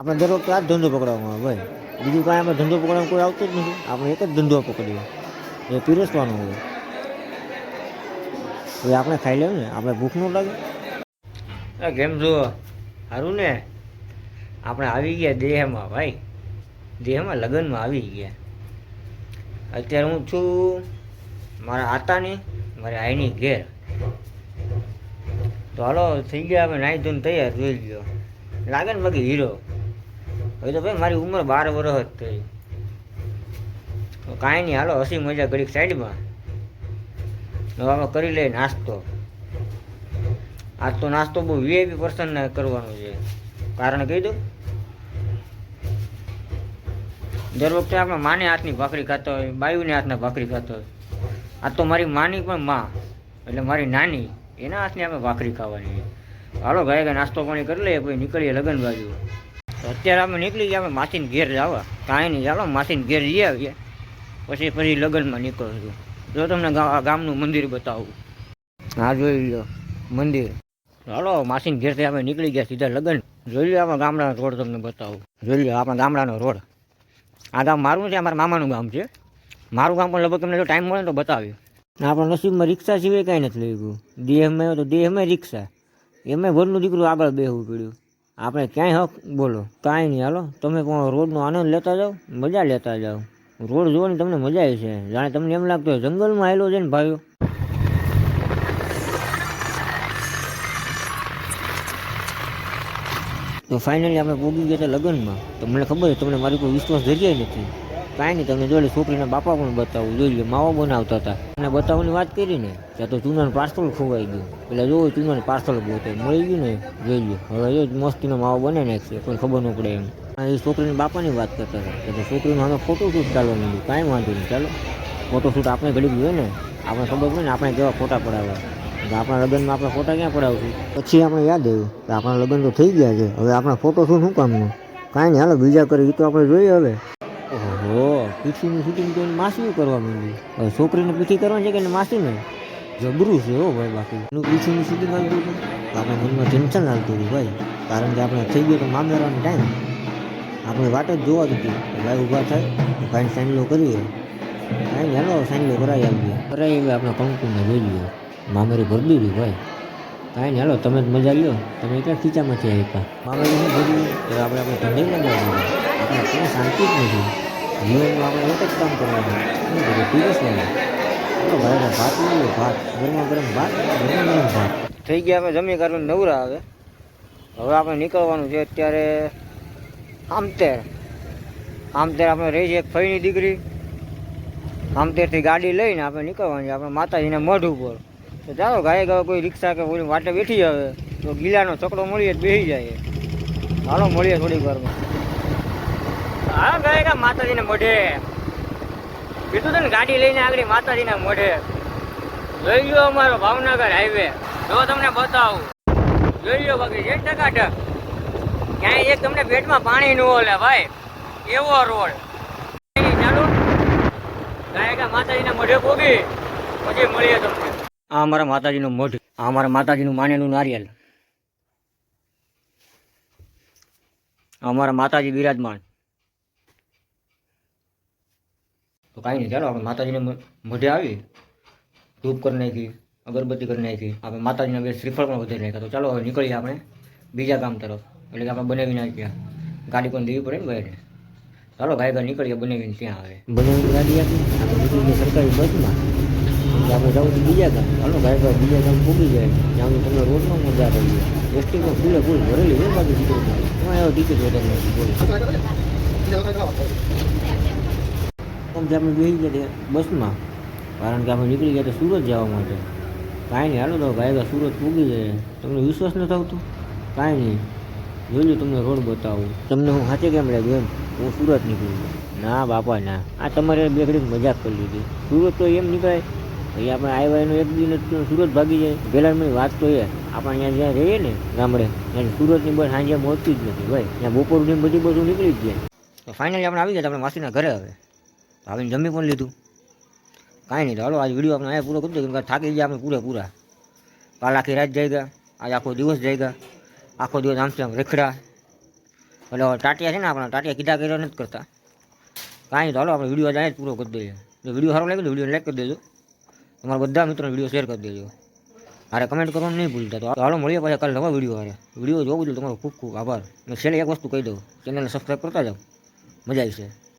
આપણે દર વખતે આ જ ધંધો પકડવામાં આવે ભાઈ, બીજું કાંઈ આપણે ધંધો પકડવામાં કોઈ આવતું જ નથી. આપણે એક જ ધંધો પકડીએ, એ પીરસવાનો હોય. એ આપણે ખાઈ લેવું ને, આપણે ભૂખ ન લાગે. કેમ છો? સારું ને? આપણે આવી ગયા દેહમાં ભાઈ, દેહમાં લગ્નમાં આવી ગયા. અત્યારે હું છું મારા આતાની, મારી આઈની ઘેર. તો હાલો થઈ ગયા, અમે નાહી ધોઈને તૈયાર, જોઈ લ્યો. લાગે ને બાકી હીરો. હવે તો ભાઈ મારી ઉંમર 12 વર્ષ જ થઈ. તો કાંઈ નહીં, હાલો હસી મજા ઘડીક સાઈડમાં. હવે આપણે કરી લઈએ નાસ્તો. આજ તો નાસ્તો બહુ વીઆઈપી પર્સનને કરવાનો છે. કારણ કહી દઉં, દર વખતે આપણે માને હાથની ભાખરી ખાતા હોય, બાયુને હાથના ભાખરી ખાતા હોય. આ તો મારી માની પણ માં, એટલે મારી નાની, એના હાથની આપણે ભાખરી ખાવાની છે. હાલો ગાય નાસ્તો પાણી કરી લઈએ, પછી નીકળીએ લગ્ન બાજુ. તો અત્યારે આપણે નીકળી ગયા, આપણે માસીને ઘેર જવા. કાંઈ નહીં, ચાલો માસીને ઘેર જઈ આવીએ, પછી લગ્નમાં નીકળશું. જો તમને ગામનું મંદિર બતાવું. હા જોઈ લો મંદિર. હાલો માસીને ઘેરથી આપણે નીકળી ગયા સીધા લગ્ન. જોઈ લો આપણા ગામડાનો રોડ તમને બતાવું. જોઈ લો આપણા ગામડાનો રોડ. આ ગામ મારું છે, અમારા મામાનું ગામ છે. મારું ગામ પણ લગભગ તમને જો ટાઈમ મળે તો બતાવ્યું. આપણા નસીબમાં રિક્ષા સિવાય કાંઈ નથી લઈ ગયું. દેહમાં આવ્યો તો દેહમાં રિક્ષા, એમાં ઘરનું દીકરું આગળ બેહવું પડ્યું. આપણે ક્યાંય હક બોલો કાંઈ નહીં. હાલો તમે પણ રોડનો આનંદ લેતા જાઓ, મજા લેતા જાઓ. રોડ જોવાની તમને મજા આવી છે, જાણે તમને એમ લાગતું હોય જંગલમાં આવેલો છે ને ભાઈઓ. તો ફાઇનલી આપણે પહોંચી ગયા હતા લગ્નમાં. તો મને ખબર છે તમને મારી કોઈ વિશ્વાસ જગ્યાએ નથી. કાંઈ નહીં, તમને જોઈ લે છોકરીના બાપા પણ બતાવું. જોઈ લે માવો બનાવતા હતા. અને બતાવવાની વાત કરી ને ત્યાં તો ચૂનાનું પાર્સલ ખોવાઈ ગયું. એટલે જો ચૂનાનું પાર્સલ ગોતે મળી ગયું ને. જોઈ લે હવે જો મસ્તીનો માવો બને નાખશે, કોઈ ખબર ન પડે એમ. એ છોકરીના બાપાની વાત કરતા હતા કે છોકરીનું અમે ફોટોશૂટ ચાલવા માંડ્યું. કાંઈ વાંધો નહીં, ચાલો ફોટોશૂટ આપણે ઘડી જોઈએ ને, આપણે ખબર પડે ને આપણે કેવા ફોટા પડાવવા. આપણા લગ્નમાં આપણે ફોટા ક્યાં પડાવશું? પછી આપણે યાદ આવ્યું કે આપણા લગ્ન તો થઈ ગયા છે, હવે આપણા ફોટોશૂટ શું કામનું? કાંઈ નહીં, હાલો બીજા કરે એ તો આપણે જોઈએ હવે. ઓહો, પીઠીની શૂટિંગ તો માસીનું કરવા માંડ્યું. હવે છોકરીને પીઠી કરવાની છે કે માસીને? જબરું છે હો ભાઈ. બાકી એનું પીઠીની શૂટિંગ આવતું હતું તો આપણે મનમાં ટેન્શન આવતું હતું ભાઈ. કારણ કે આપણે થઈ ગયો તો મામેરાનો ટાઈમ. આપણે વાટ જ જોવા હતી. ભાઈ ઊભા થાય, ભાઈને સાઈનલો કરીએ. કાંઈ હાલો સાઈનલો કરાવી આવીએ. આપણે કંકુને જોઈ લઈએ. મામેરી ભરી દીધી ભાઈ. કાંઈ નહીં, હાલો તમે જ મજા લ્યો. તમે ક્યાં ખીચામાંથી આવ્યા? મામેરી શું ભર્યું તો આપણે ધંધે લગાવી. આપણે ક્યાં શાંતિ જ નથી. જીવનમાં આપણે એક જ કામ કરવાનું, શું કરું? પીરસવાનું. ચાલો ભાઈ ભાત લઈ લો, ભાત ગરમા ગરમ ભાત, ગરમ ગરમ ભાત થઈ ગયા. આપણે જમી કરીને નવરા આવે. હવે આપણે નીકળવાનું છે અત્યારે આમતેર. આપણે રહી છે એક ફઈની દીકરી. આમતેરથી ગાડી લઈને આપણે નીકળવાની છે આપણે માતાજીના મઢ ઉપર. તો ચાલો ગાય ગાય કોઈ રિક્ષા કે કોઈ વાટે બેઠી આવે તો ગીલાનો છકડો મળીએ બેસી જાય. હાલો મળીએ થોડીક વારમાં. હા ગાય ગા માતાજીને મઢે કીધું છે ને, ગાડી લઈને આગળ માતાજીના મઢે. જોઈ લો અમારો ભાવનગર હાઈવે, જો તમને બતાવું. જોઈ લો બાકી છે ટકાટક. ક્યાંય એક તમને પેટમાં પાણી ન ઓલે ભાઈ, એવો રોડ. ચાલો ગાય ગા માતાજીના મઢે પોગી પછી મળીએ તમને. આ અમારા માતાજીનો મઢ, આ અમારા માતાજીનું માનેલું નારિયેલ. અમારા માતાજી બિરાજમાન. તો કાંઈ નહીં, ચાલો આપણે માતાજીને મઢે આવી. ધૂપ કરી નાખી, અગરબત્તી કરી નાખી, આપણે માતાજીના બે શ્રીફળ પણ વધારી નાખ્યા. તો ચાલો હવે નીકળીએ આપણે બીજા ગામ તરફ. એટલે કે આપણે બનાવી નાખ્યા. ગાડી પણ દેવી પડે ને ભાઈને. ચાલો ગાય ગાય નીકળીએ બનાવીને ત્યાં આવે. બનાવીને ગાડી આપી આપણે નીકળીએ સરકારી બસમાં. આપણે જવું છું બીજા ગામ. હાલો ગાય ગાય બીજા ગામ પૂગી જાય ત્યાં તમને રોડમાં મજા રહીએ. એસટી પણ ફૂલે ફૂલ ભરેલી હોય બાકી ટિકિટ. એમાં એવો ટિકિટ વધારે નથી બોલો. આપણે બેસી ગયા બસમાં, કારણ કે આપણે નીકળી ગયા તો સુરત જવા માટે. કાંઈ નહીં, હાલો તો ગાય સુરત પૂગી જાય. તમને વિશ્વાસ નથી આવતો? કાંઈ નહીં, જોઈ તમને રોડ બતાવું. તમને હું સાચે કેમ લાગ્યું એમ હું સુરત નીકળી ગયો? ના બાપા ના, આ તમારે બે ઘડી મજાક કરી લીધી. સુરત તો એમ નીકળાય ભાઈ, આપણે આવ્યા એનો એક દિન સુરત ભાગી જાય. પહેલાંની વાત તો એ આપણે અહીંયા જ્યાં રહીએ ને ગામડે, ત્યાં સુરતની બસ સાંજે પહોંચતી જ નથી ભાઈ. ત્યાં બપોરની બધી બસો નીકળી જ જાય. તો ફાઇનલી આપણે આવી ગયા આપણે માસીના ઘરે. હવે આવીને જમી પણ લીધું. કાંઈ નહીં, તો હાલો આજ વિડીયો આપણે અહીંયા પૂરો કરી દો, કેમ કે થાકી ગયા આપણે પૂરેપૂરા. કાલ આખી રાત જઈ ગયા, આજ આખો દિવસ જઈ ગયા. આખો દિવસ આમથી આમ રેખડા. એટલે હવે ટાટિયા છે ને આપણા ટાટિયા કીધા કર્યો નથી કરતા. કાંઈ તો હાલો આપણે વિડીયો જાય પૂરો કરી દઈએ. જો વિડીયો સારો લાગે તો વિડીયો લાઈક કરી દેજો. તમારા બધા મિત્રોને વિડીયો શેર કરી દેજો. અરે કમેન્ટ કરવાનું નહીં ભૂલતા. તો હાલો મળીએ પાછા કાલે નવા વિડીયો હારે. વિડીયો જોવું જોઈએ તમારો ખૂબ ખૂબ આભાર. અને છેલ્લે એક વસ્તુ કહી દઉં, ચેનલને સબસ્ક્રાઈબ કરતા જાઓ, મજા આવશે.